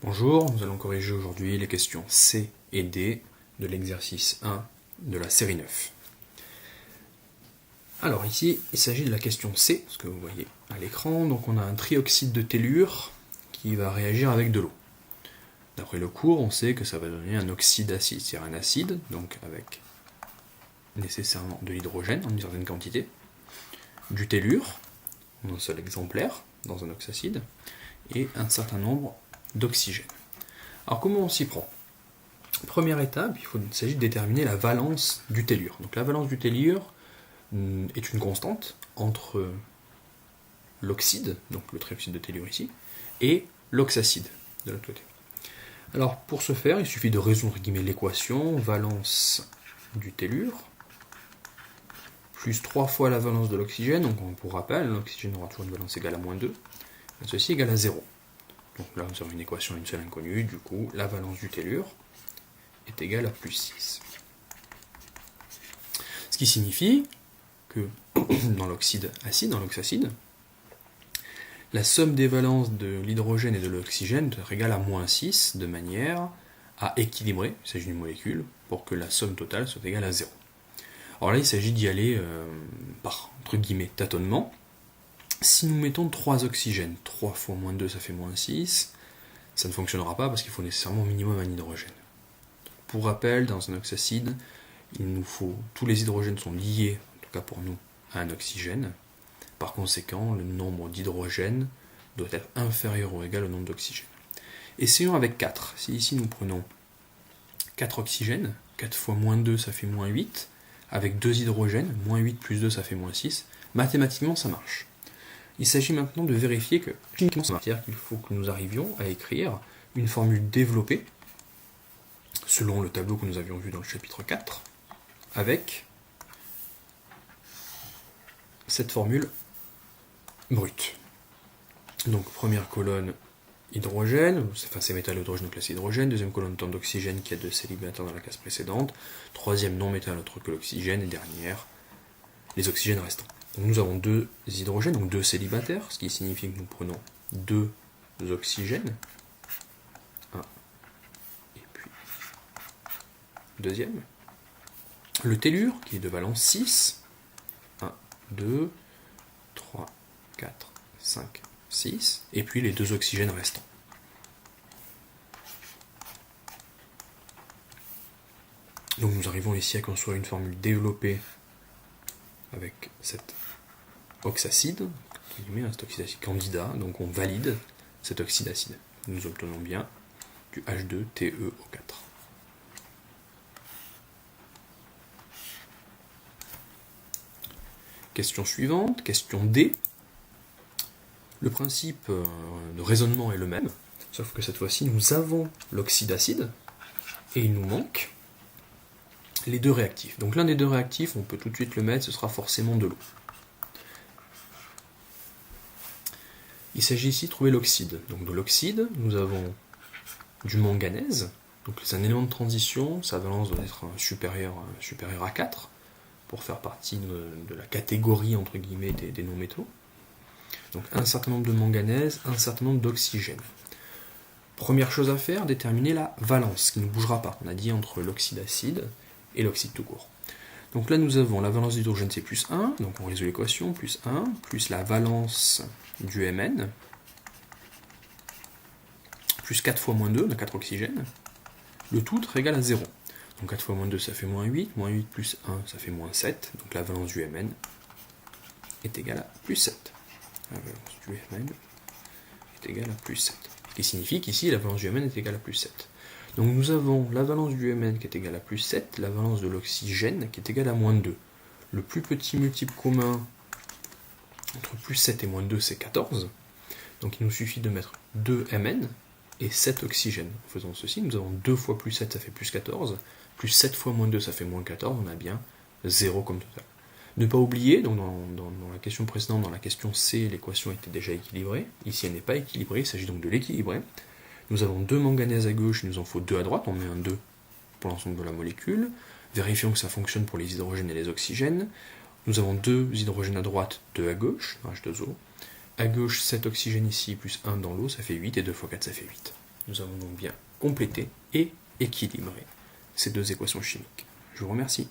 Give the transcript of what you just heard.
Bonjour, nous allons corriger aujourd'hui les questions C et D de l'exercice 1 de la série 9. Alors ici, il s'agit de la question C, ce que vous voyez à l'écran. Donc on a un trioxyde de tellure qui va réagir avec de l'eau. D'après le cours, on sait que ça va donner un oxyde acide, c'est-à-dire un acide, donc avec nécessairement de l'hydrogène en une certaine quantité, du tellure, en un seul exemplaire, dans un oxacide, et un certain nombre d'oxygène. Alors comment on s'y prend? Première étape, il s'agit de déterminer la valence du tellure. Donc la valence du tellure est une constante entre l'oxyde, donc le trioxyde de tellure ici, et l'oxacide de l'autre côté. Alors pour ce faire, il suffit de résoudre l'équation valence du tellure plus 3 fois la valence de l'oxygène. Donc pour rappel, l'oxygène aura toujours une valence égale à moins 2, et ceci égale à 0. Donc là, nous avons une équation à une seule inconnue, du coup, la valence du tellure est égale à plus 6. Ce qui signifie que dans l'oxyde acide, dans l'oxacide, la somme des valences de l'hydrogène et de l'oxygène doit être égale à moins 6, de manière à équilibrer, il s'agit d'une molécule, pour que la somme totale soit égale à 0. Alors là, il s'agit d'y aller par, entre guillemets, tâtonnement. Si nous mettons 3 oxygènes, 3 fois moins 2, ça fait moins 6, ça ne fonctionnera pas parce qu'il faut nécessairement au minimum un hydrogène. Pour rappel, dans un oxacide, tous les hydrogènes sont liés, en tout cas pour nous, à un oxygène. Par conséquent, le nombre d'hydrogènes doit être inférieur ou égal au nombre d'oxygènes. Essayons avec 4. Si ici nous prenons 4 oxygènes, 4 fois moins 2, ça fait moins 8. Avec 2 hydrogènes, moins 8 plus 2, ça fait moins 6. Mathématiquement, ça marche. Il s'agit maintenant de vérifier que chimiquement ça marche, c'est-à-dire qu'il faut que nous arrivions à écrire une formule développée selon le tableau que nous avions vu dans le chapitre 4 avec cette formule brute. Donc première colonne hydrogène, enfin c'est métal hydrogène classe hydrogène, deuxième colonne temps d'oxygène qui a 2 célibataires dans la case précédente, troisième non métal autre que l'oxygène et dernière les oxygènes restants. Donc nous avons 2 hydrogènes, donc 2 célibataires, ce qui signifie que nous prenons 2 oxygènes, 1 et puis deuxième. Le tellure, qui est de valence 6, 1, 2, 3, 4, 5, 6, et puis les 2 oxygènes restants. Donc nous arrivons ici à construire une formule développée avec cet oxacide, cet oxyde acide candidat, donc on valide cet oxyde acide. Nous obtenons bien du H2TeO4. Question suivante, question D. Le principe de raisonnement est le même, sauf que cette fois-ci nous avons l'oxyde acide et il nous manque les 2 réactifs. Donc l'un des 2 réactifs, on peut tout de suite le mettre, ce sera forcément de l'eau. Il s'agit ici de trouver l'oxyde. Donc de l'oxyde, nous avons du manganèse. Donc c'est un élément de transition, sa valence doit être supérieure à 4 pour faire partie de la catégorie entre guillemets des non-métaux. Donc un certain nombre de manganèse, un certain nombre d'oxygène. Première chose à faire, déterminer la valence, qui ne bougera pas. On a dit entre l'oxyde acide et l'oxyde tout court. Donc là nous avons la valence d'hydrogène c'est plus 1, donc on résout l'équation, plus 1, plus la valence du Mn, plus 4 fois moins 2, on a 4 oxygènes, le tout est égal à 0. Donc 4 fois moins 2 ça fait moins 8 plus 1 ça fait moins 7, donc la valence du Mn est égale à plus 7. La valence du Mn est égale à plus 7. Ce qui signifie qu'ici la valence du Mn est égale à plus 7. Donc nous avons la valence du Mn qui est égale à plus 7, la valence de l'oxygène qui est égale à moins 2. Le plus petit multiple commun entre plus 7 et moins 2, c'est 14. Donc il nous suffit de mettre 2 Mn et 7 oxygènes. En faisant ceci, nous avons 2 fois plus 7, ça fait plus 14. Plus 7 fois moins 2, ça fait moins 14. On a bien 0 comme total. Ne pas oublier, donc dans la question précédente, dans la question C, l'équation était déjà équilibrée. Ici, elle n'est pas équilibrée, il s'agit donc de l'équilibrer. Nous avons 2 manganèses à gauche, il nous en faut 2 à droite. On met un 2 pour l'ensemble de la molécule. Vérifions que ça fonctionne pour les hydrogènes et les oxygènes. Nous avons 2 hydrogènes à droite, 2 à gauche, H2O. À gauche, 7 oxygènes ici, plus 1 dans l'eau, ça fait 8, et 2 fois 4, ça fait 8. Nous avons donc bien complété et équilibré ces deux équations chimiques. Je vous remercie.